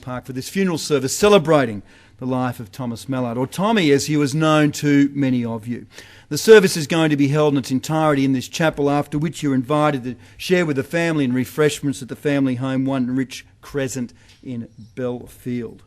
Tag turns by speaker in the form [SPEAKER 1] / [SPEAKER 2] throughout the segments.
[SPEAKER 1] Park for this funeral service celebrating the life of Thomas Mallard, or Tommy as he was known to many of you. The service is going to be held in its entirety in this chapel, after which you're invited to share with the family in refreshments at the family home, One Rich Crescent in Belfield.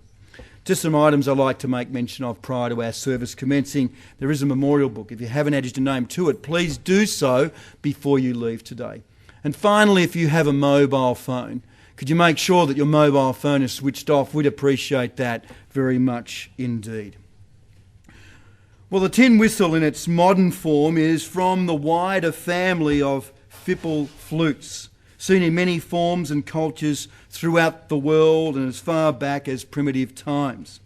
[SPEAKER 1] Just some items I'd like to make mention of prior to our service commencing. There is a memorial book. If you haven't added your name to it, please do so before you leave today. And finally, if you have a mobile phone, could you make sure that your mobile phone is switched off? We'd appreciate that very much indeed. Well, the tin whistle in its modern form is from the wider family of fipple flutes, seen in many forms and cultures throughout the world and as far back as primitive times.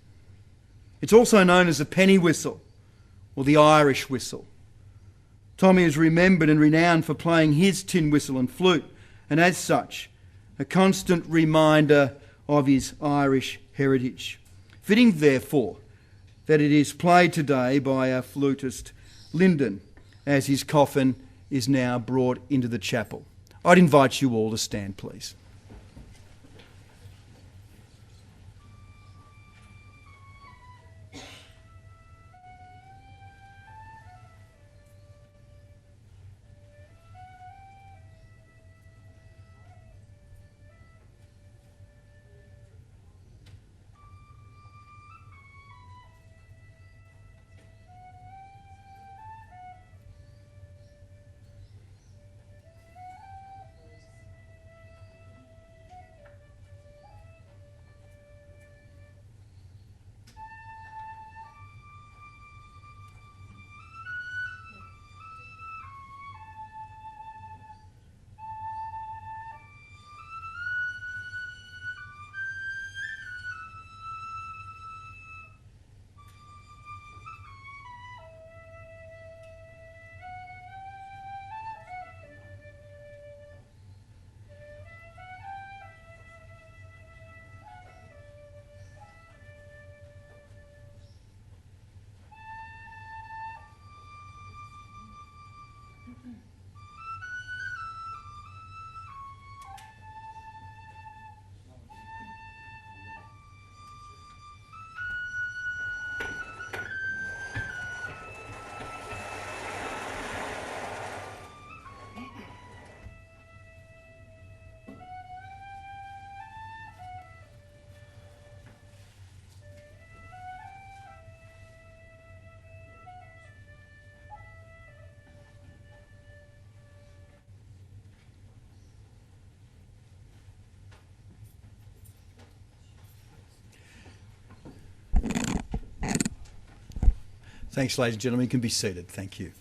[SPEAKER 1] It's also known as the penny whistle or the Irish whistle. Tommy is remembered and renowned for playing his tin whistle and flute, and as such, a constant reminder of his Irish heritage. Fitting, therefore, that it is played today by our flutist Lyndon as his coffin is now brought into the chapel. I'd invite you all to stand, please. Thanks, ladies and gentlemen. You can be seated. Thank you.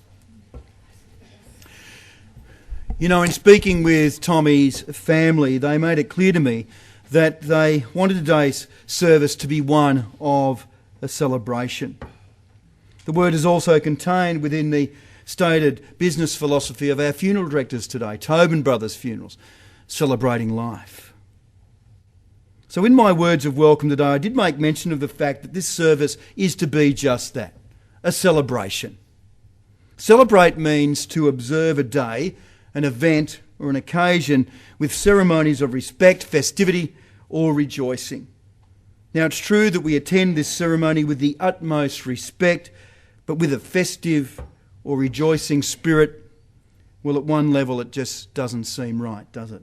[SPEAKER 1] You know, in speaking with Tommy's family, they made it clear to me that they wanted today's service to be one of a celebration. The word is also contained within the stated business philosophy of our funeral directors today, Tobin Brothers Funerals, celebrating life. So in my words of welcome today, I did make mention of the fact that this service is to be just that, a celebration. Celebrate means to observe a day, an event or an occasion with ceremonies of respect, festivity or rejoicing. Now it's true that we attend this ceremony with the utmost respect, but with a festive or rejoicing spirit, well, at one level it just doesn't seem right, does it?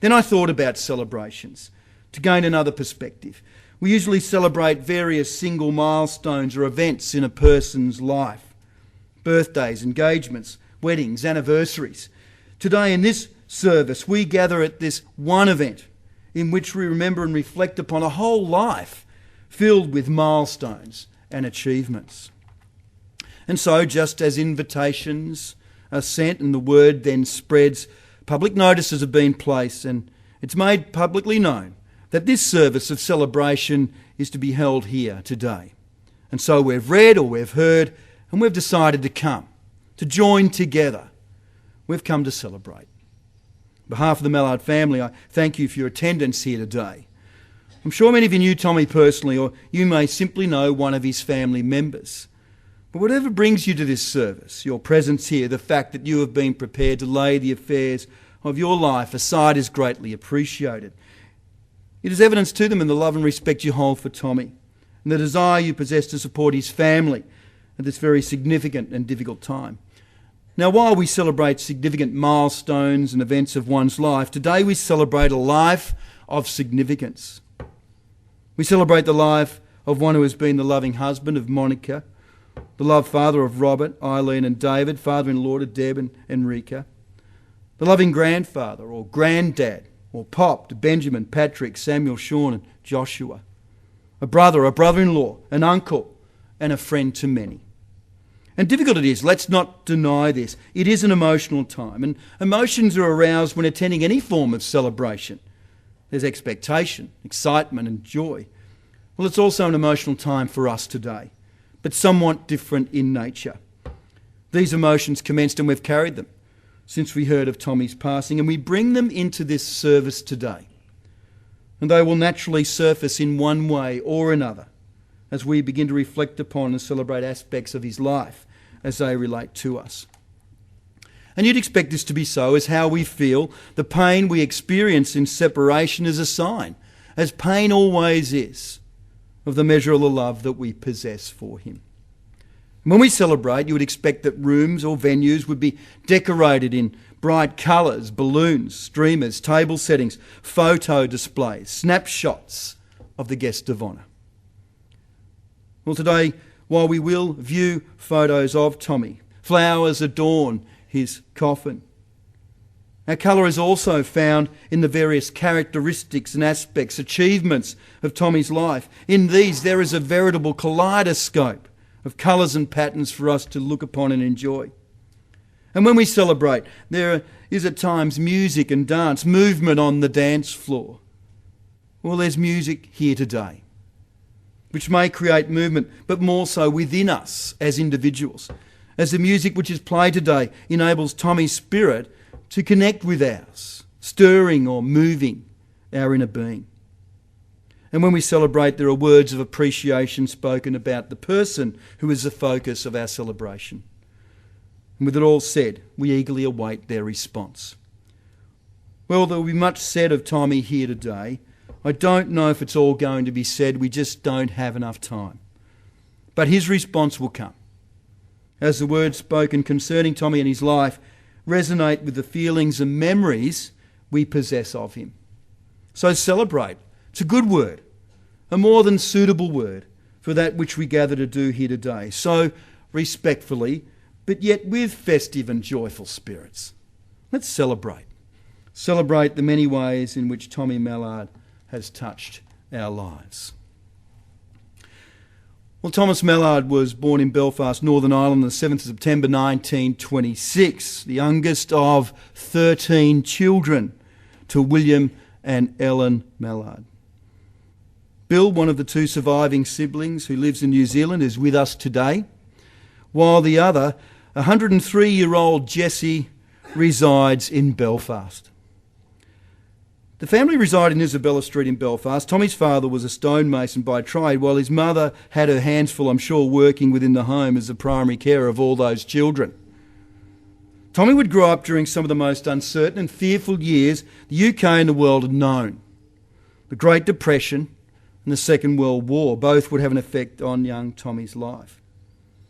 [SPEAKER 1] Then I thought about celebrations to gain another perspective. We usually celebrate various single milestones or events in a person's life. Birthdays, engagements, weddings, anniversaries. Today in this service we gather at this one event in which we remember and reflect upon a whole life filled with milestones and achievements. And so, just as invitations are sent and the word then spreads, public notices have been placed and it's made publicly known that this service of celebration is to be held here today. And so we've read or we've heard and we've decided to come, to join together. We've come to celebrate. On behalf of the Mallard family, I thank you for your attendance here today. I'm sure many of you knew Tommy personally, or you may simply know one of his family members. But whatever brings you to this service, your presence here, the fact that you have been prepared to lay the affairs of your life aside is greatly appreciated. It is evidence to them in the love and respect you hold for Tommy and the desire you possess to support his family at this very significant and difficult time. Now, while we celebrate significant milestones and events of one's life, today we celebrate a life of significance. We celebrate the life of one who has been the loving husband of Monica, the loved father of Robert, Eileen and David, father-in-law to Deb and Enrica, the loving grandfather or granddad or pop to Benjamin, Patrick, Samuel, Sean and Joshua, a brother, a brother-in-law, an uncle and a friend to many. And difficult it is, let's not deny this. It is an emotional time, and emotions are aroused when attending any form of celebration. There's expectation, excitement and joy. Well, it's also an emotional time for us today, but somewhat different in nature. These emotions commenced and we've carried them since we heard of Tommy's passing, and we bring them into this service today. And they will naturally surface in one way or another as we begin to reflect upon and celebrate aspects of his life as they relate to us. And you'd expect this to be so, as how we feel. The pain we experience in separation is a sign, as pain always is, of the measure of the love that we possess for him. When we celebrate, you would expect that rooms or venues would be decorated in bright colours, balloons, streamers, table settings, photo displays, snapshots of the guest of honour. Well, today, while we will view photos of Tommy, flowers adorn his coffin. Our colour is also found in the various characteristics and aspects, achievements of Tommy's life. In these, there is a veritable kaleidoscope of colours and patterns for us to look upon and enjoy. And when we celebrate, there is at times music and dance, movement on the dance floor. Well, there's music here today, which may create movement, but more so within us as individuals, as the music which is played today enables Tommy's spirit to connect with ours, stirring or moving our inner being. And when we celebrate, there are words of appreciation spoken about the person who is the focus of our celebration. And with it all said, we eagerly await their response. Well, there will be much said of Tommy here today. I don't know if it's all going to be said. We just don't have enough time. But his response will come, as the words spoken concerning Tommy and his life resonate with the feelings and memories we possess of him. So celebrate. It's a good word, a more than suitable word for that which we gather to do here today. So respectfully, but yet with festive and joyful spirits, let's celebrate. Celebrate the many ways in which Tommy Mallard has touched our lives. Well, Thomas Mallard was born in Belfast, Northern Ireland on the 7th of September 1926, the youngest of 13 children to William and Ellen Mallard. Bill, one of the two surviving siblings who lives in New Zealand, is with us today, while the other, 103-year-old Jessie, resides in Belfast. The family resided in Isabella Street in Belfast. Tommy's father was a stonemason by trade, while his mother had her hands full, I'm sure, working within the home as the primary carer of all those children. Tommy would grow up during some of the most uncertain and fearful years the UK and the world had known. The Great Depression and the Second World War both would have an effect on young Tommy's life.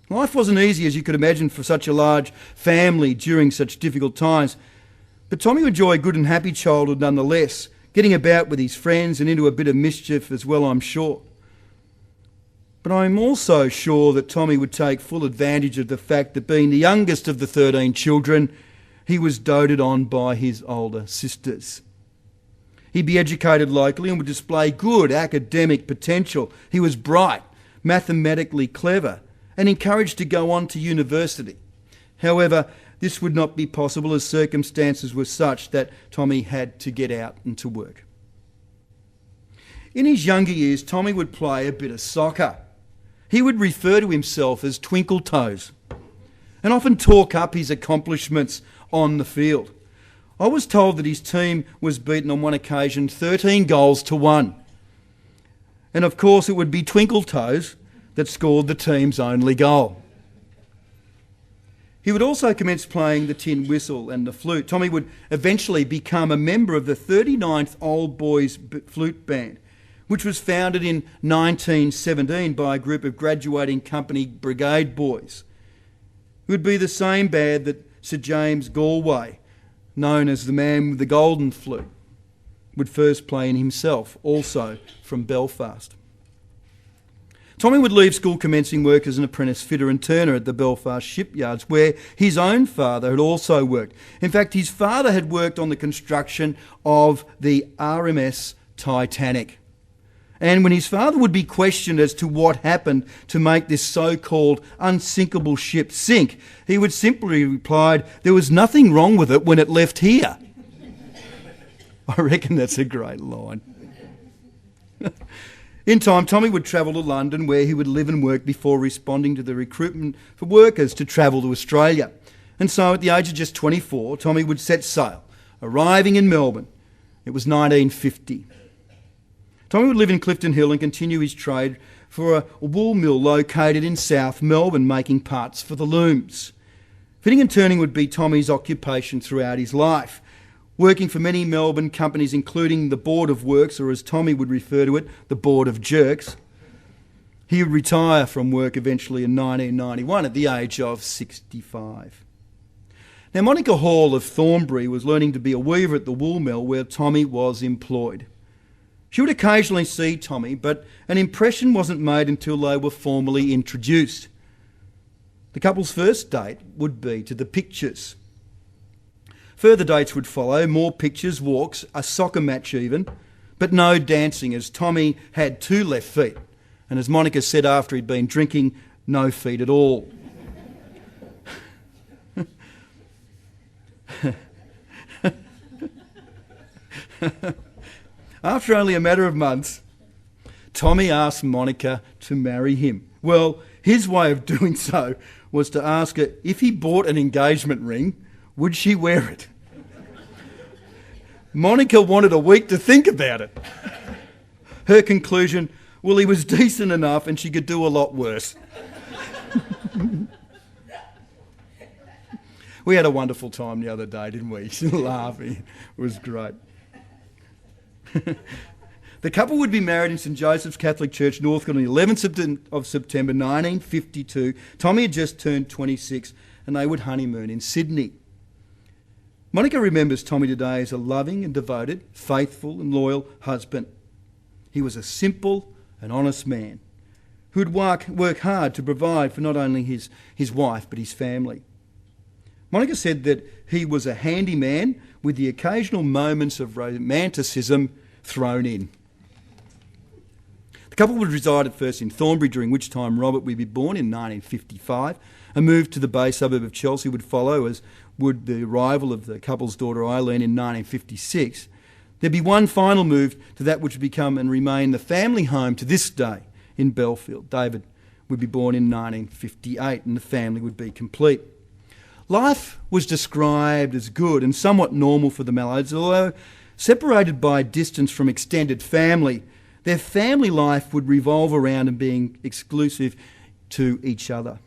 [SPEAKER 1] Life wasn't easy, as you could imagine, for such a large family during such difficult times. But Tommy would enjoy a good and happy childhood nonetheless, getting about with his friends and into a bit of mischief as well, I'm sure. But I'm also sure that Tommy would take full advantage of the fact that, being the youngest of the 13 children, he was doted on by his older sisters. He'd be educated locally and would display good academic potential. He was bright, mathematically clever, and encouraged to go on to university. However, this would not be possible, as circumstances were such that Tommy had to get out and to work. In his younger years, Tommy would play a bit of soccer. He would refer to himself as Twinkle Toes and often talk up his accomplishments on the field. I was told that his team was beaten on one occasion 13 goals to 1. And of course it would be Twinkle Toes that scored the team's only goal. He would also commence playing the tin whistle and the flute. Tommy would eventually become a member of the 39th Old Boys Flute Band, which was founded in 1917 by a group of graduating company brigade boys. It would be the same band that Sir James Galway, known as the man with the golden flute, would first play in himself, also from Belfast. Tommy would leave school commencing work as an apprentice fitter and turner at the Belfast shipyards, where his own father had also worked. In fact, his father had worked on the construction of the RMS Titanic. And when his father would be questioned as to what happened to make this so-called unsinkable ship sink, he would simply reply, "There was nothing wrong with it when it left here." I reckon that's a great line. In time, Tommy would travel to London, where he would live and work before responding to the recruitment for workers to travel to Australia. And so at the age of just 24, Tommy would set sail, arriving in Melbourne. It was 1950. Tommy would live in Clifton Hill and continue his trade for a wool mill located in South Melbourne, making parts for the looms. Fitting and turning would be Tommy's occupation throughout his life, working for many Melbourne companies, including the Board of Works, or as Tommy would refer to it, the Board of Jerks. He would retire from work eventually in 1991 at the age of 65. Now, Monica Hall of Thornbury was learning to be a weaver at the wool mill where Tommy was employed. She would occasionally see Tommy, but an impression wasn't made until they were formally introduced. The couple's first date would be to the pictures. Further dates would follow, more pictures, walks, a soccer match even, but no dancing, as Tommy had 2 left feet, and as Monica said after he'd been drinking, no feet at all. After only a matter of months, Tommy asked Monica to marry him. Well, his way of doing so was to ask her if he bought an engagement ring, would she wear it? Monica wanted a week to think about it. Her conclusion, well, he was decent enough and she could do a lot worse. We had a wonderful time the other day, didn't we? Laughing. It was great. The couple would be married in St Joseph's Catholic Church, Northcote, on the 11th of September 1952. Tommy had just turned 26 and they would honeymoon in Sydney. Monica remembers Tommy today as a loving and devoted, faithful and loyal husband. He was a simple and honest man who would work hard to provide for not only his wife but his family. Monica said that he was a handy man with the occasional moments of romanticism thrown in. The couple would reside at first in Thornbury, during which time Robert would be born in 1955. A move to the bay suburb of Chelsea would follow, as would the arrival of the couple's daughter Eileen in 1956. There'd be one final move to that which would become and remain the family home to this day in Belfield. David would be born in 1958 and the family would be complete. Life was described as good and somewhat normal for the Mallards, although separated by distance from extended family, their family life would revolve around and being exclusive to each other.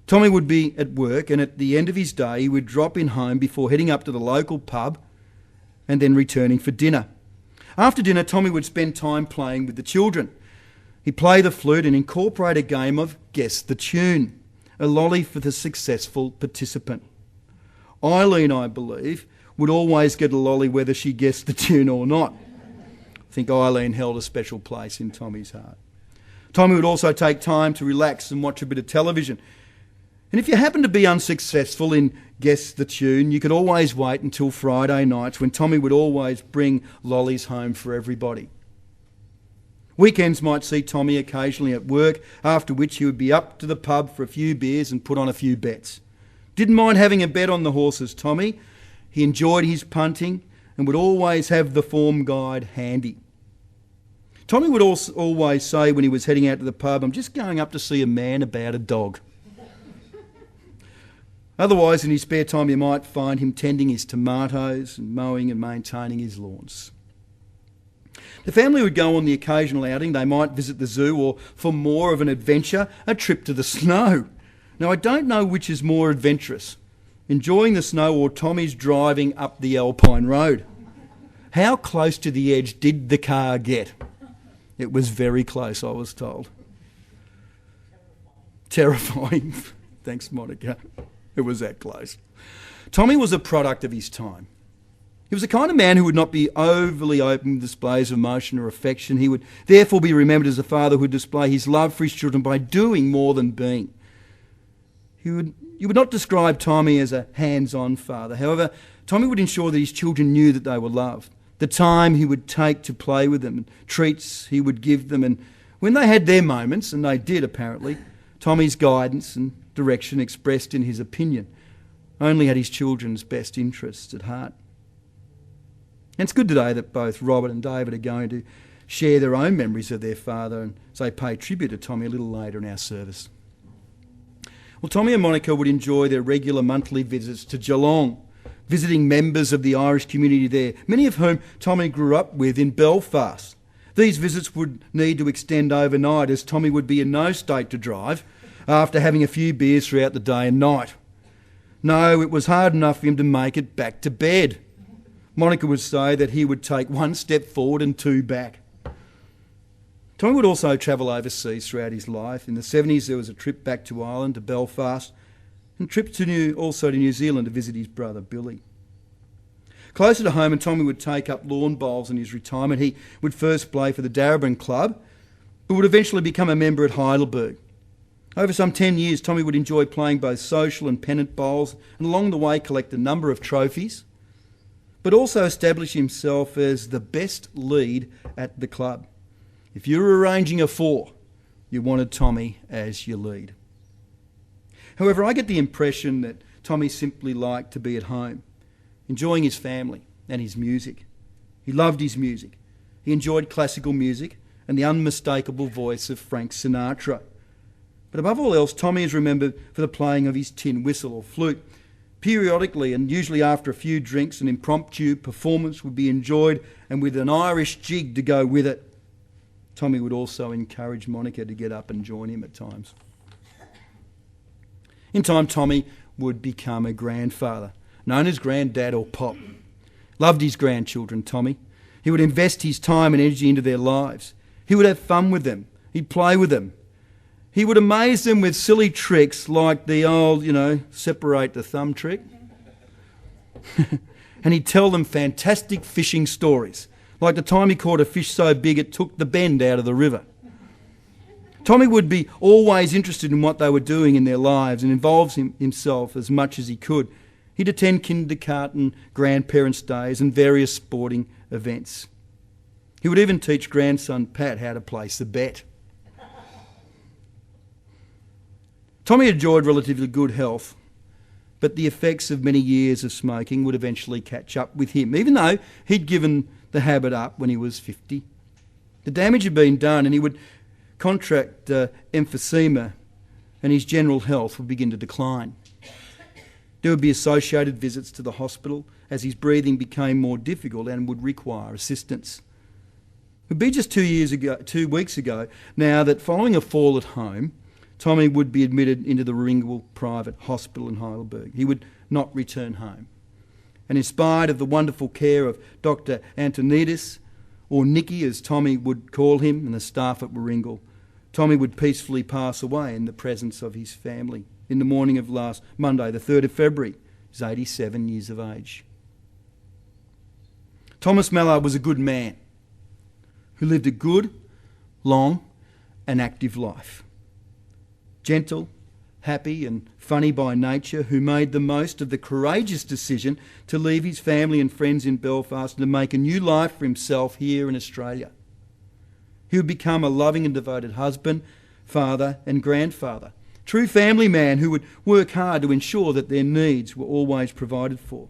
[SPEAKER 1] Tommy would be at work, and at the end of his day he would drop in home before heading up to the local pub and then returning for dinner. After dinner, Tommy would spend time playing with the children. He'd play the flute and incorporate a game of Guess the Tune, a lolly for the successful participant. Eileen, I believe, would always get a lolly whether she guessed the tune or not. I think Eileen held a special place in Tommy's heart. Tommy would also take time to relax and watch a bit of television. And if you happened to be unsuccessful in Guess the Tune, you could always wait until Friday nights, when Tommy would always bring lollies home for everybody. Weekends might see Tommy occasionally at work, after which he would be up to the pub for a few beers and put on a few bets. Didn't mind having a bet on the horses, Tommy. He enjoyed his punting and would always have the form guide handy. Tommy would also always say when he was heading out to the pub, "I'm just going up to see a man about a dog." Otherwise, in his spare time, you might find him tending his tomatoes and mowing and maintaining his lawns. The family would go on the occasional outing. They might visit the zoo or, for more of an adventure, a trip to the snow. Now, I don't know which is more adventurous, enjoying the snow or Tommy's driving up the Alpine Road. How close to the edge did the car get? It was very close, I was told. Terrifying. Thanks, Monica. It was that close. Tommy was a product of his time. He was the kind of man who would not be overly open with displays of emotion or affection. He would therefore be remembered as a father who would display his love for his children by doing more than being. You would not describe Tommy as a hands-on father. However, Tommy would ensure that his children knew that they were loved. The time he would take to play with them, and treats he would give them, and when they had their moments, and they did apparently, Tommy's guidance and direction expressed in his opinion only had his children's best interests at heart. And it's good today that both Robert and David are going to share their own memories of their father and say pay tribute to Tommy a little later in our service. Well, Tommy and Monica would enjoy their regular monthly visits to Geelong, visiting members of the Irish community there, many of whom Tommy grew up with in Belfast. These visits would need to extend overnight, as Tommy would be in no state to drive after having a few beers throughout the day and night. No, it was hard enough for him to make it back to bed. Monica would say that he would take one step forward and two back. Tommy would also travel overseas throughout his life. In the 70s there was a trip back to Ireland, to Belfast, and a trip to New Zealand to visit his brother Billy. Closer to home, and Tommy would take up lawn bowls in his retirement. He would first play for the Darebin Club, but would eventually become a member at Heidelberg. Over some 10 years, Tommy would enjoy playing both social and pennant bowls, and along the way collect a number of trophies, but also establish himself as the best lead at the club. If you were arranging a four, you wanted Tommy as your lead. However, I get the impression that Tommy simply liked to be at home, enjoying his family and his music. He loved his music. He enjoyed classical music and the unmistakable voice of Frank Sinatra. But above all else, Tommy is remembered for the playing of his tin whistle or flute. Periodically, and usually after a few drinks, an impromptu performance would be enjoyed, and with an Irish jig to go with it. Tommy would also encourage Monica to get up and join him at times. In time, Tommy would become a grandfather, known as Granddad or Pop. Loved his grandchildren, Tommy. He would invest his time and energy into their lives. He would have fun with them. He'd play with them. He would amaze them with silly tricks like the old, separate the thumb trick. And he'd tell them fantastic fishing stories, like the time he caught a fish so big it took the bend out of the river. Tommy would be always interested in what they were doing in their lives and involves himself as much as he could. He'd attend kindergarten, grandparents' days and various sporting events. He would even teach grandson Pat how to place a bet. Tommy enjoyed relatively good health, but the effects of many years of smoking would eventually catch up with him, even though he'd given the habit up when he was 50. The damage had been done and he would contract emphysema and his general health would begin to decline. There would be associated visits to the hospital as his breathing became more difficult and would require assistance. It would be just 2 weeks ago now that following a fall at home, Tommy would be admitted into the Ringwell Private Hospital in Heidelberg. He would not return home. And in spite of the wonderful care of Dr. Antonides, or Nicky as Tommy would call him, and the staff at Warringal, Tommy would peacefully pass away in the presence of his family in the morning of last Monday, the 3rd of February. He was 87 years of age. Thomas Mallard was a good man who lived a good, long and active life. Gentle, happy and funny by nature, who made the most of the courageous decision to leave his family and friends in Belfast and to make a new life for himself here in Australia. He would become a loving and devoted husband, father and grandfather. True family man who would work hard to ensure that their needs were always provided for.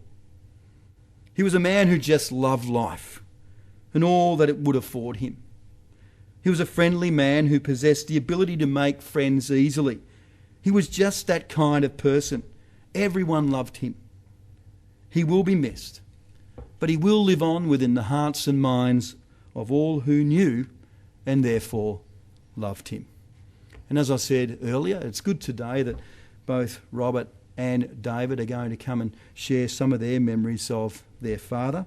[SPEAKER 1] He was a man who just loved life and all that it would afford him. He was a friendly man who possessed the ability to make friends easily. He was just that kind of person. Everyone loved him. He will be missed, but he will live on within the hearts and minds of all who knew and therefore loved him. And as I said earlier, it's good today that both Robert and David are going to come and share some of their memories of their father.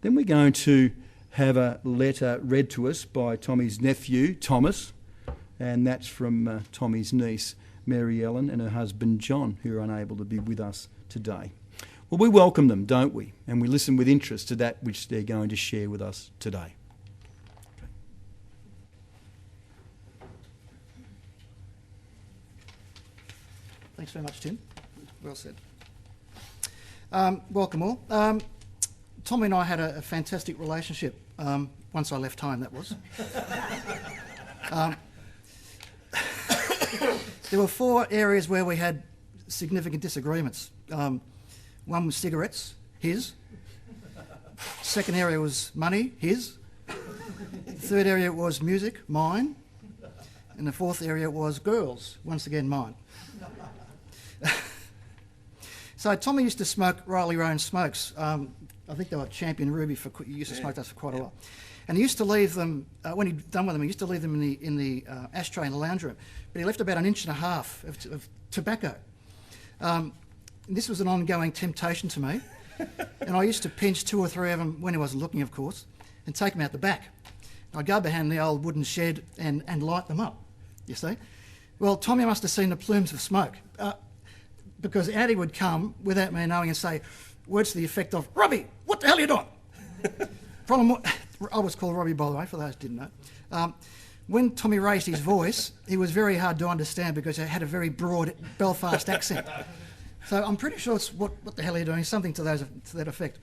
[SPEAKER 1] Then we're going to have a letter read to us by Tommy's nephew, Thomas, and that's from Tommy's niece, Mary Ellen, and her husband, John, who are unable to be with us today. Well, we welcome them, don't we? And we listen with interest to that which they're going to share with us today.
[SPEAKER 2] Thanks very much, Tim. Well said. Welcome all. Tommy and I had a fantastic relationship once I left home, that was. There were 4 areas where we had significant disagreements. One was cigarettes, his. Second area was money, his. Third area was music, mine. And the fourth area was girls, once again mine. So Tommy used to smoke Riley Roan smokes. I think they were Champion Ruby. He used to smoke those for quite a while. And he used to leave them, when he'd done with them, he used to leave them in the ashtray in the lounge room. But he left about 1.5 inches of tobacco. This was an ongoing temptation to me. And I used to pinch 2 or 3 of them when he wasn't looking, of course, and take them out the back. I'd go behind the old wooden shed and light them up, you see. Well, Tommy must have seen the plumes of smoke, because out he would come without me knowing and say words to the effect of, "Robbie, what the hell are you doing?" I was called Robbie, by the way, for those who didn't know. When Tommy raised his voice, he was very hard to understand because he had a very broad Belfast accent. So I'm pretty sure it's what the hell are you doing? Something to that effect.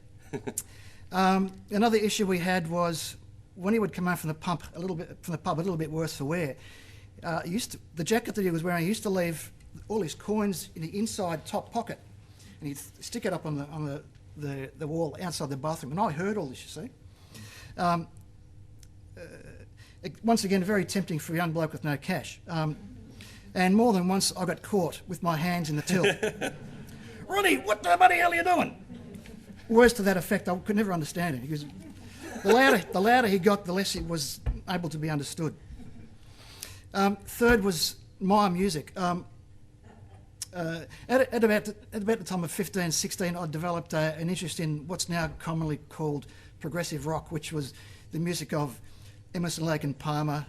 [SPEAKER 2] Another issue we had was when he would come out from the pub a little bit worse for wear. The jacket that he was wearing, he used to leave all his coins in the inside top pocket, and he'd stick it up on the wall outside the bathroom. And I heard all this, you see. Once again, very tempting for a young bloke with no cash. And more than once, I got caught with my hands in the till. "Ronnie, what the bloody hell are you doing?" Words to that effect. I could never understand it. Because the louder he got, the less it was able to be understood. Third was my music. At about the time of 15, 16, I developed an interest in what's now commonly called progressive rock, which was the music of Emerson, Lake and Palmer,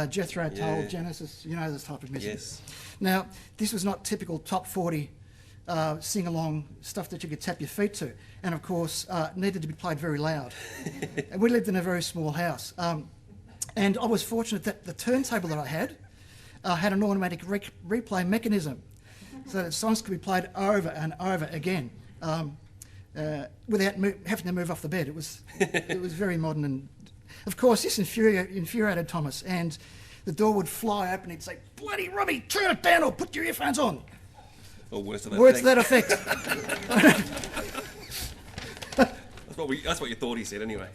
[SPEAKER 2] Jethro Tull, Genesis, you know, this type of music.
[SPEAKER 3] Yes.
[SPEAKER 2] Now, this was not typical top 40 sing-along stuff that you could tap your feet to, and of course needed to be played very loud. And we lived in a very small house, and I was fortunate that the turntable that I had an automatic replay mechanism, so that songs could be played over and over again without having to move off the bed. It was very modern, and of course this infuriated Thomas, and the door would fly open. He'd say, "Bloody Robbie, turn it down or put your earphones on."
[SPEAKER 3] Or words to
[SPEAKER 2] that effect.
[SPEAKER 3] That's what you thought he said anyway.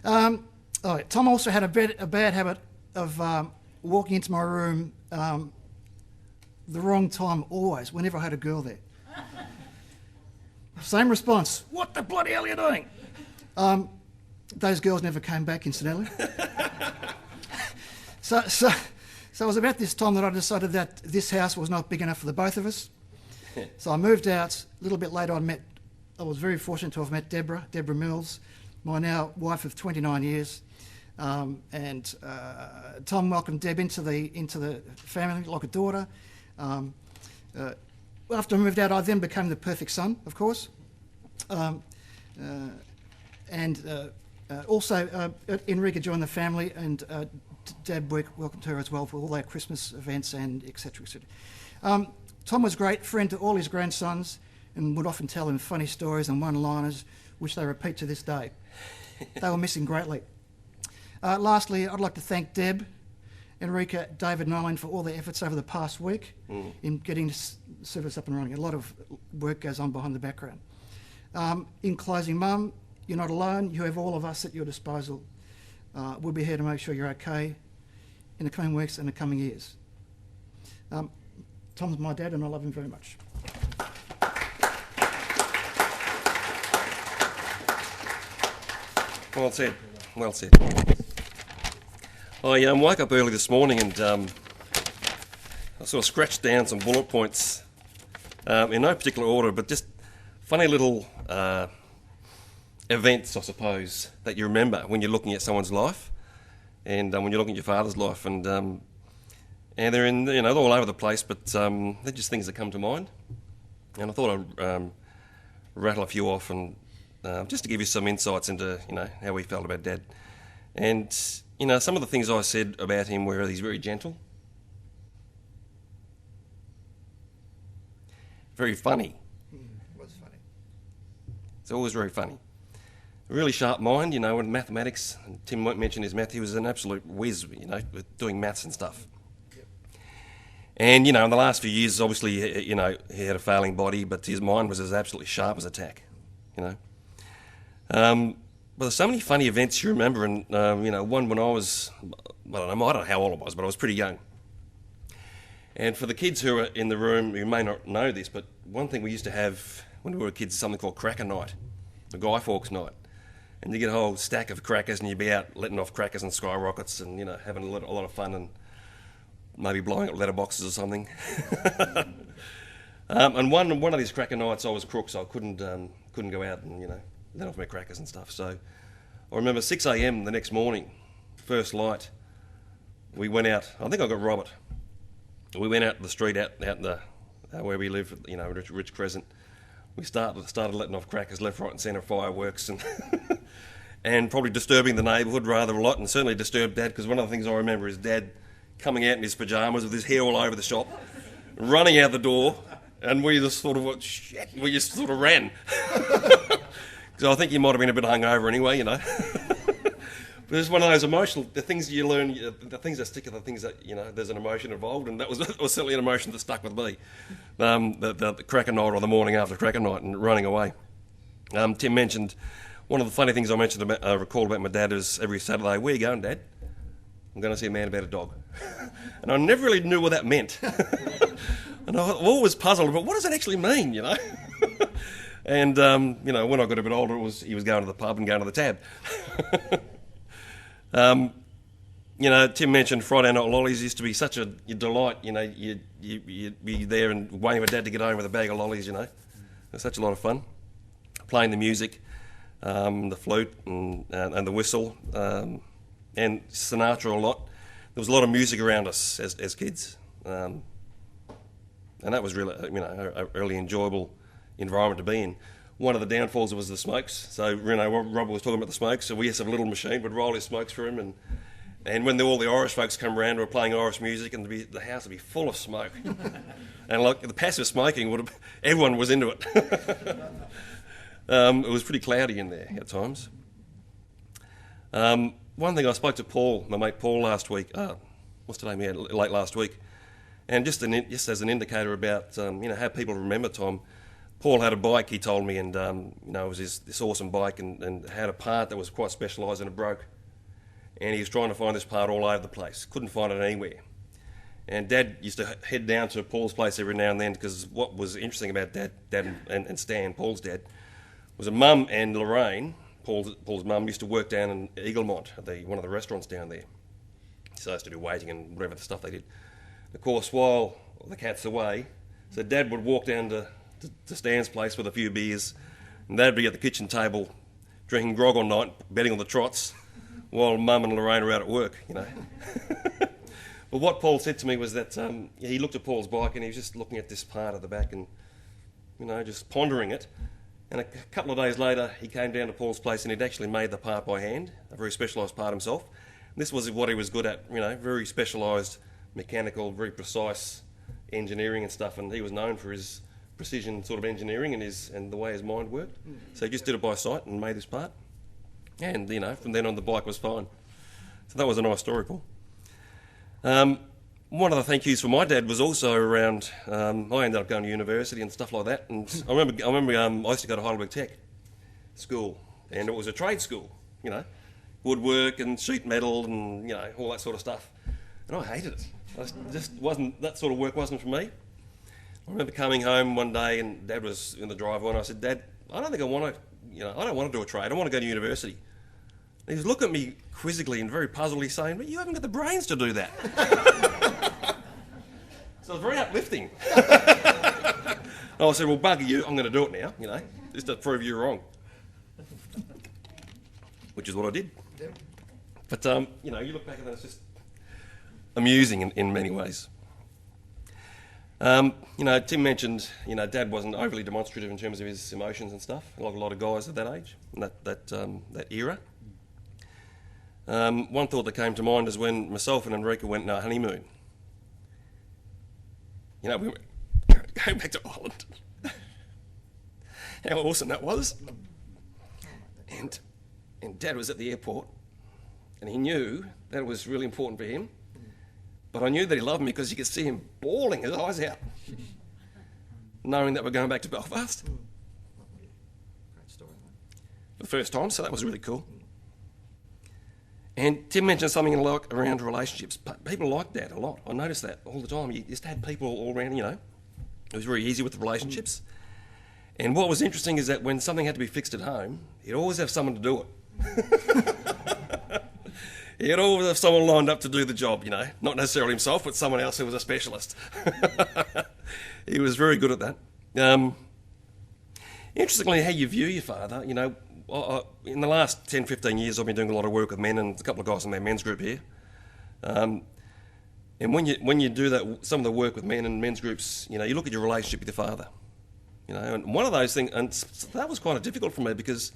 [SPEAKER 2] Tom also had a bad habit of walking into my room the wrong time always, whenever I had a girl there. Same response, "What the bloody hell are you doing?" Those girls never came back, incidentally. So it was about this time that I decided that this house was not big enough for the both of us. So I moved out. A little bit later I was very fortunate to have met Deborah Mills, my now wife of 29 years. And Tom welcomed Deb into the family like a daughter. After I moved out, I then became the perfect son, of course. Also, Enrica joined the family, and Deb welcomed her as well for all their Christmas events and etc. Tom was a great friend to all his grandsons and would often tell them funny stories and one-liners, which they repeat to this day. They were missing greatly. Lastly, I'd like to thank Deb, Enrica, David and Eileen for all their efforts over the past week in getting this service up and running. A lot of work goes on behind the background. In closing, Mum, you're not alone. You have all of us at your disposal. We'll be here to make sure you're okay in the coming weeks and the coming years. Tom's my dad and I love him very much.
[SPEAKER 3] Well said. Well said. I woke up early this morning and I sort of scratched down some bullet points in no particular order, but just funny little events, I suppose, that you remember when you're looking at someone's life, and when you're looking at your father's life, and they're in, they're all over the place, but they're just things that come to mind. And I thought I'd rattle a few off, and just to give you some insights into how we felt about Dad. And some of the things I said about him were he's very gentle, very funny.
[SPEAKER 2] What's funny?
[SPEAKER 3] It's always very funny. A really sharp mind, in mathematics. And Tim mentioned his math. He was an absolute whiz, with doing maths and stuff. Yep. And, in the last few years, obviously, he had a failing body, but his mind was as absolutely sharp as a tack, But there's so many funny events you remember, and, one when I was, I don't know how old I was, but I was pretty young. And for the kids who are in the room, who may not know this, but one thing we used to have when we were kids is something called cracker night, the Guy Fawkes night. And you get a whole stack of crackers and you'd be out letting off crackers and skyrockets and, having a lot of fun and maybe blowing up letterboxes or something. And one of these cracker nights I was crook, so I couldn't go out and, let off my crackers and stuff. So I remember 6 a.m. the next morning, first light, we went out. I think I got Robert. We went out to the street out in the where we live, Rich Crescent. We started letting off crackers left, right and centre, fireworks, and and probably disturbing the neighbourhood rather a lot, and certainly disturbed Dad, because one of the things I remember is Dad coming out in his pyjamas with his hair all over the shop, running out the door, and we just sort of went, shit, we just sort of ran. Because I think he might have been a bit hungover anyway, But it's one of those the things you learn, the things that stick are the things that, there's an emotion involved, and that was certainly an emotion that stuck with me. The cracker night or the morning after cracker night and running away. Tim mentioned, one of the funny things I recalled about my dad is every Saturday, where are you going, Dad? I'm going to see a man about a dog. And I never really knew what that meant. And I always puzzled about what does that actually mean, And, when I got a bit older, he was going to the pub and going to the tab. Tim mentioned Friday night lollies used to be such a delight. You'd be there and waiting for Dad to get home with a bag of lollies. It was such a lot of fun. Playing the music, the flute and the whistle, and Sinatra a lot. There was a lot of music around us as kids, and that was really a really enjoyable environment to be in. One of the downfalls was the smokes. So, Robert was talking about the smokes. So we used to have a little machine, we'd roll his smokes for him. And when all the Irish folks come around, we were playing Irish music, and the house would be full of smoke. And like the passive smoking, everyone was into it. It was pretty cloudy in there at times. One thing, I spoke to Paul, my mate Paul, last week. What's today? Late last week. And just as an indicator about how people remember Tom. Paul had a bike, he told me, and it was this awesome bike, and had a part that was quite specialised, and it broke. And he was trying to find this part all over the place, couldn't find it anywhere. And Dad used to head down to Paul's place every now and then, because what was interesting about Dad and Stan, Paul's dad, was a mum and Lorraine, Paul's mum, used to work down in Eaglemont at one of the restaurants down there. So I used to do waiting and whatever the stuff they did. Of course, while the cat's away, so Dad would walk down to Stan's place with a few beers, and they'd be at the kitchen table drinking grog all night, betting on the trots, while Mum and Lorraine are out at work, But what Paul said to me was that he looked at Paul's bike and he was just looking at this part of the back and, just pondering it. And a couple of days later, he came down to Paul's place and he'd actually made the part by hand, a very specialised part himself. And this was what he was good at, very specialised, mechanical, very precise engineering and stuff, and he was known for his precision sort of engineering and the way his mind worked. So he just did it by sight and made this part. And, from then on the bike was fine. So that was a nice story, Paul. One of the thank yous for my dad was also around, I ended up going to university and stuff like that. And I remember I used to go to Heidelberg Tech school, and it was a trade school, woodwork and sheet metal and, all that sort of stuff. And I hated it. That sort of work wasn't for me. I remember coming home one day and Dad was in the driveway and I said, Dad, I don't think I want to, I don't want to do a trade. I want to go to university. And he was looking at me quizzically and very puzzledly saying, but you haven't got the brains to do that. So it was very uplifting. I said, well, bugger you, I'm going to do it now, you know, just to prove you wrong. Which is what I did.
[SPEAKER 2] Yep.
[SPEAKER 3] But, you know, you look back at that, it's just amusing in many ways. You know, Tim mentioned, you know, Dad wasn't overly demonstrative in terms of his emotions and stuff, like a lot of guys at that age, and that era. One thought that came to mind is when myself and Enrica went on our honeymoon. You know, we were going back to Ireland. How awesome that was. And Dad was at the airport, and he knew that it was really important for him. But I knew that he loved me because you could see him bawling his eyes out, knowing that we're going back to Belfast.
[SPEAKER 2] Great story, mate.
[SPEAKER 3] For the first time, so that was really cool. And Tim mentioned something like around relationships. People like Dad a lot. I noticed that all the time. You just had people all around, you know. It was very easy with the relationships. And what was interesting is that when something had to be fixed at home, he'd always have someone to do it. He'd always have someone lined up to do the job, you know. Not necessarily himself, but someone else who was a specialist. He was very good at that. Interestingly, how you view your father, you know, in the last 10, 15 years, I've been doing a lot of work with men and a couple of guys in our men's group here. And when you do that, some of the work with men and men's groups, you know, you look at your relationship with your father. You know, and one of those things, and that was kind of difficult for me because,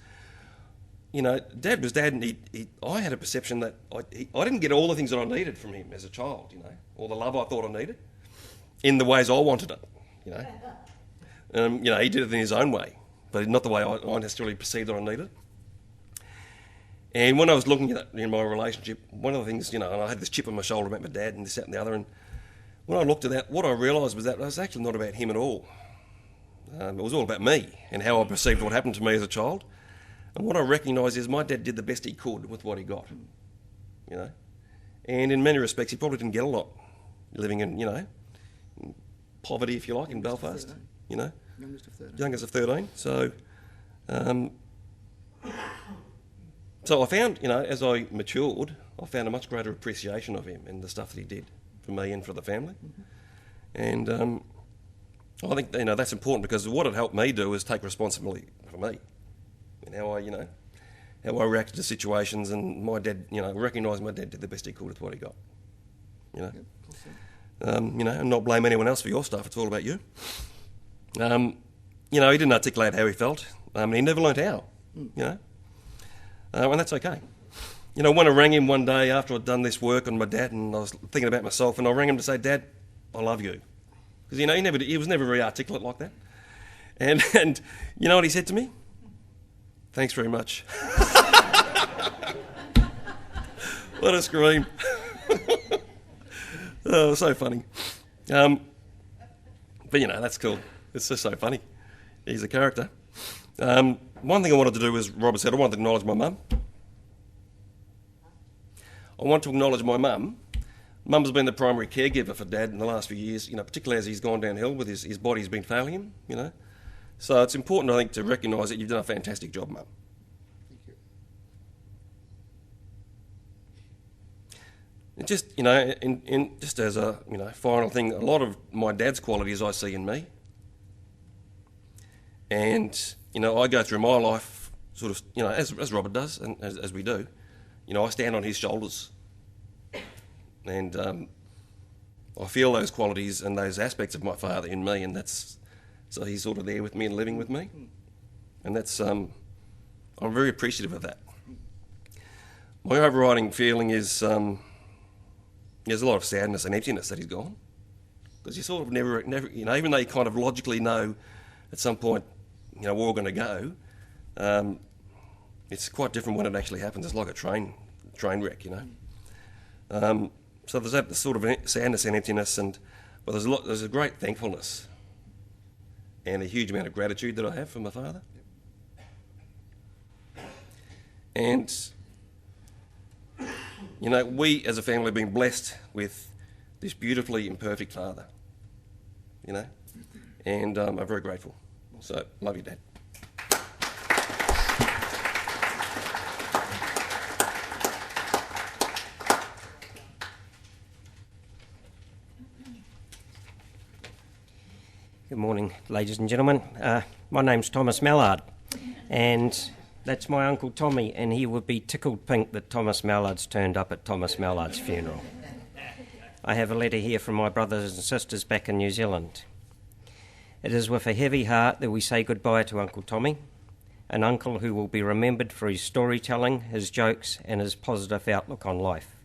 [SPEAKER 3] you know, Dad was Dad, and I had a perception that I didn't get all the things that I needed from him as a child, you know, or the love I thought I needed, in the ways I wanted it, you know. You know, he did it in his own way, but not the way I necessarily perceived that I needed. And when I was looking at that in my relationship, one of the things, you know, and I had this chip on my shoulder about my dad and this, that and the other, and when I looked at that, what I realised was that it was actually not about him at all. It was all about me and how I perceived what happened to me as a child. And what I recognised is my dad did the best he could with what he got, you know. And in many respects, he probably didn't get a lot living in, you know, poverty, if you like, in Belfast, you know.
[SPEAKER 2] Youngest of 13.
[SPEAKER 3] Youngest of 13. So, so I found, you know, as I matured, I found a much greater appreciation of him and the stuff that he did for me and for the family. And I think, you know, that's important because what it helped me do is take responsibility for me and how I, you know, how I reacted to situations. And my dad, you know, recognised my dad did the best he could with what he got, you know.
[SPEAKER 2] Yep, awesome.
[SPEAKER 3] You know, and not blame anyone else for your stuff. It's all about you. You know, he didn't articulate how he felt. He never learnt how, you know, and that's okay. You know, when I rang him one day after I'd done this work on my dad and I was thinking about myself, and I rang him to say, Dad, I love you. Because, you know, he was never very articulate like that. And you know what he said to me? Thanks very much. What a scream. Oh, so funny. But, you know, that's cool. It's just so funny. He's a character. One thing I wanted to do, as Robert said, I wanted to acknowledge my mum. I want to acknowledge my mum. Mum's been the primary caregiver for Dad in the last few years, you know, particularly as he's gone downhill with his body's been failing him, you know. So it's important, I think, to recognise that you've done a fantastic job, Mum.
[SPEAKER 2] Thank you.
[SPEAKER 3] And just, you know, in just as a, you know, final thing, a lot of my dad's qualities I see in me. And, you know, I go through my life sort of, you know, as Robert does and as we do, you know, I stand on his shoulders. And I feel those qualities and those aspects of my father in me, and that's, so he's sort of there with me and living with me. And that's, I'm very appreciative of that. My overriding feeling is there's a lot of sadness and emptiness that he's gone. Because you sort of never, you know, even though you kind of logically know at some point, you know, we're all going to go, it's quite different when it actually happens. It's like a train wreck, you know. So there's that sort of sadness and emptiness, but there's a great thankfulness and a huge amount of gratitude that I have for my father. And, you know, we as a family have been blessed with this beautifully imperfect father, you know, and I'm very grateful. So, love you, Dad.
[SPEAKER 4] Good morning, ladies and gentlemen. My name's Thomas Mallard, and that's my Uncle Tommy, and he would be tickled pink that Thomas Mallard's turned up at Thomas Mallard's funeral. I have a letter here from my brothers and sisters back in New Zealand. It is with a heavy heart that we say goodbye to Uncle Tommy, an uncle who will be remembered for his storytelling, his jokes, and his positive outlook on life.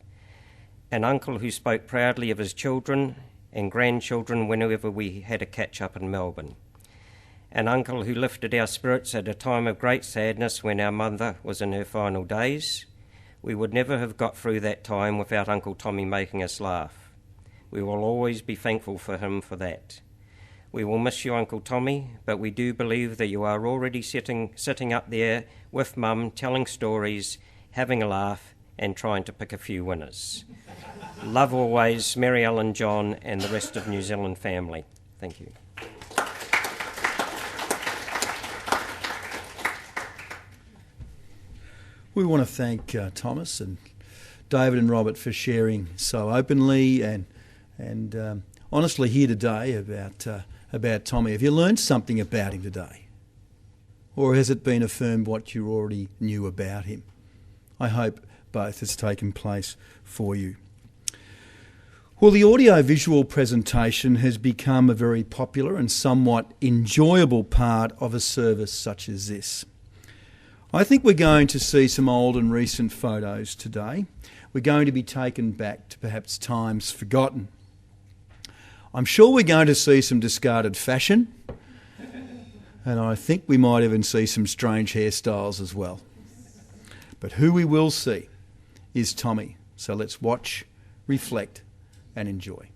[SPEAKER 4] An uncle who spoke proudly of his children and grandchildren whenever we had a catch-up in Melbourne. An uncle who lifted our spirits at a time of great sadness when our mother was in her final days. We would never have got through that time without Uncle Tommy making us laugh. We will always be thankful for him for that. We will miss you, Uncle Tommy, but we do believe that you are already sitting up there with Mum, telling stories, having a laugh, and trying to pick a few winners. Love always, Mary Ellen, John, and the rest of New Zealand family. Thank you.
[SPEAKER 1] We want to thank Thomas and David and Robert for sharing so openly and honestly here today about Tommy. Have you learned something about him today? Or has it been affirmed what you already knew about him? I hope both has taken place for you. Well, the audio-visual presentation has become a very popular and somewhat enjoyable part of a service such as this. I think we're going to see some old and recent photos today. We're going to be taken back to perhaps times forgotten. I'm sure we're going to see some discarded fashion, and I think we might even see some strange hairstyles as well. But who we will see is Tommy. So let's watch, reflect, and enjoy.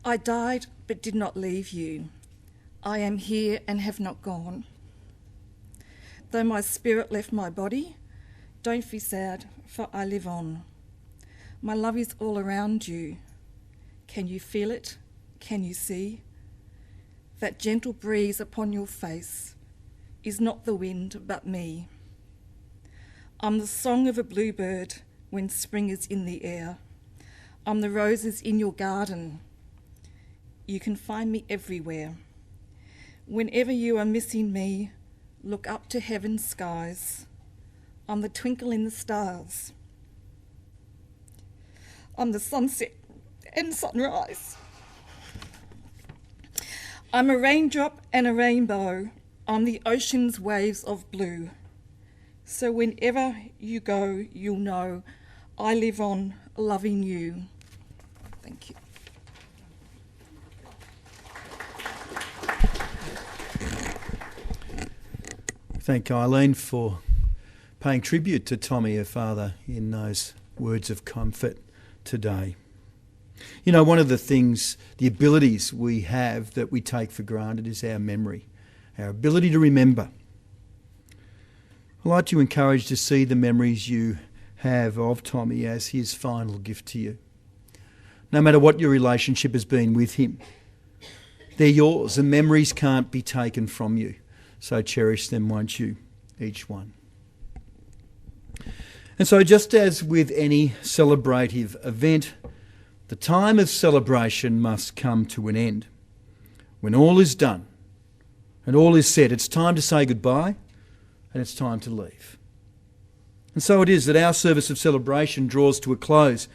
[SPEAKER 5] I died but did not leave you. I am here and have not gone. Though my spirit left my body, don't be sad, for I live on. My love is all around you. Can you feel it? Can you see? That gentle breeze upon your face is not the wind but me. I'm the song of a bluebird when spring is in the air. I'm the roses in your garden. You can find me everywhere. Whenever you are missing me, look up to heaven's skies. I'm the twinkle in the stars. I'm the sunset and sunrise. I'm a raindrop and a rainbow. I'm the ocean's waves of blue. So whenever you go, you'll know I live on loving you. Thank you.
[SPEAKER 1] Thank Eileen for paying tribute to Tommy, her father, in those words of comfort today. You know, one of the things, the abilities we have that we take for granted is our memory, our ability to remember. I'd like to encourage to see the memories you have of Tommy as his final gift to you. No matter what your relationship has been with him, they're yours and memories can't be taken from you. So cherish them, won't you, each one. And so just as with any celebrative event, the time of celebration must come to an end. When all is done and all is said, it's time to say goodbye and it's time to leave. And so it is that our service of celebration draws to a close.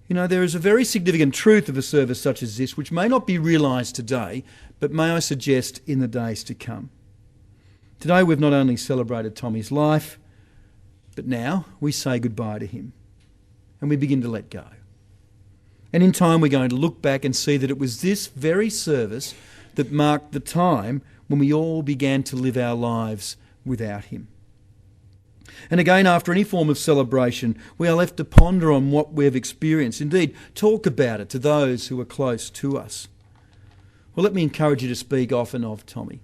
[SPEAKER 1] You know, there is a very significant truth of a service such as this which may not be realised today, but may I suggest in the days to come. Today we've not only celebrated Tommy's life, but now we say goodbye to him and we begin to let go. And in time we're going to look back and see that it was this very service that marked the time when we all began to live our lives without him. And again, after any form of celebration, we are left to ponder on what we've experienced. Indeed, talk about it to those who are close to us. Well, let me encourage you to speak often of Tommy.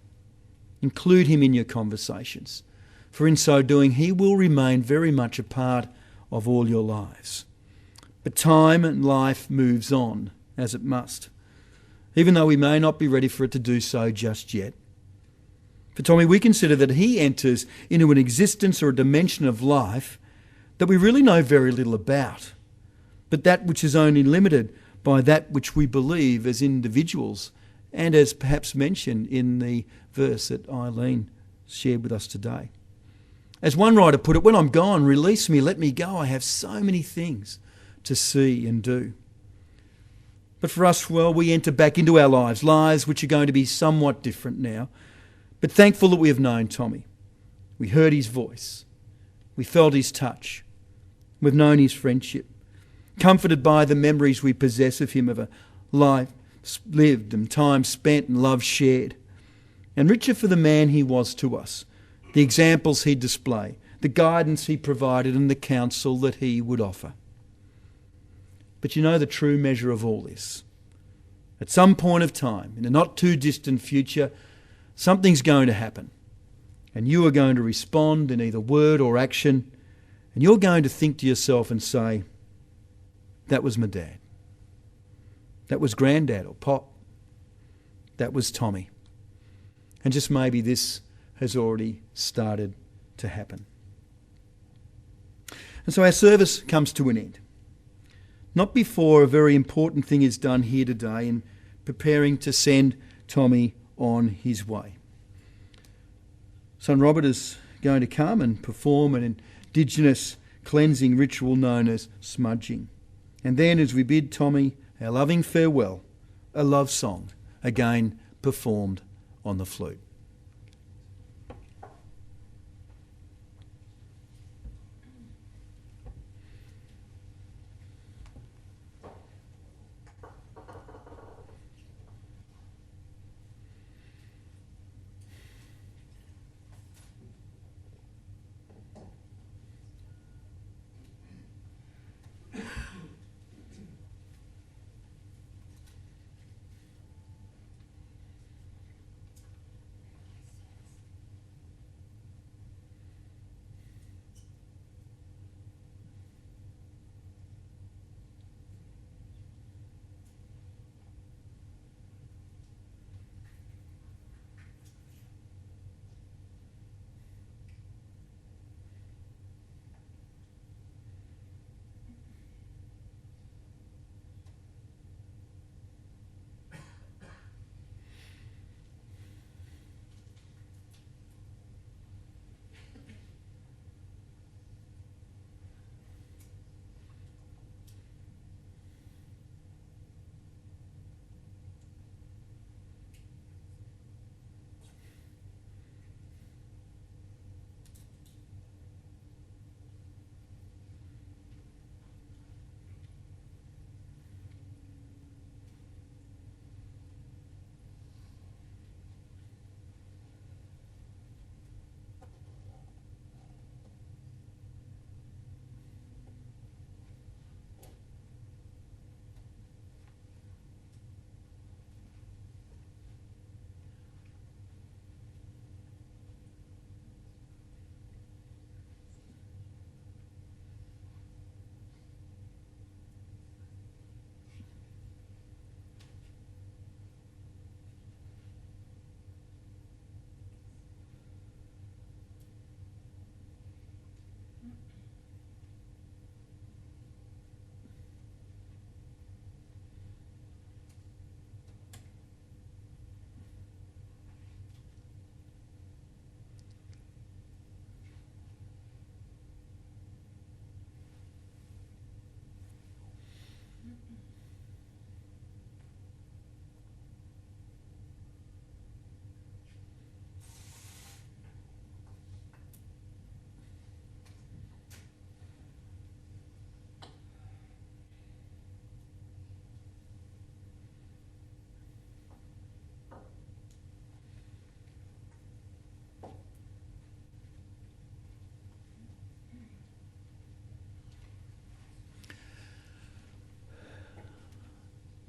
[SPEAKER 1] Include him in your conversations, for in so doing he will remain very much a part of all your lives. But time and life moves on, as it must, even though we may not be ready for it to do so just yet. For Tommy, we consider that he enters into an existence or a dimension of life that we really know very little about, but that which is only limited by that which we believe as individuals and as perhaps mentioned in the verse that Eileen shared with us today. As one writer put it, when I'm gone, release me, let me go. I have so many things to see and do. But for us, well, we enter back into our lives which are going to be somewhat different now. But thankful that we have known Tommy. We heard his voice. We felt his touch. We've known his friendship. Comforted by the memories we possess of him, of a life lived and time spent and love shared. And richer for the man he was to us, the examples he'd display, the guidance he provided and the counsel that he would offer. But you know the true measure of all this. At some point of time, in the not too distant future, something's going to happen. And you are going to respond in either word or action. And you're going to think to yourself and say, that was my dad. That was Granddad or Pop. That was Tommy. And just maybe this has already started to happen. And so our service comes to an end. Not before a very important thing is done here today in preparing to send Tommy on his way. Son Robert is going to come and perform an Indigenous cleansing ritual known as smudging. And then as we bid Tommy our loving farewell, a love song, again performed on the flute.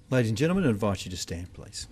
[SPEAKER 1] Ladies and gentlemen, I invite you to stand, please.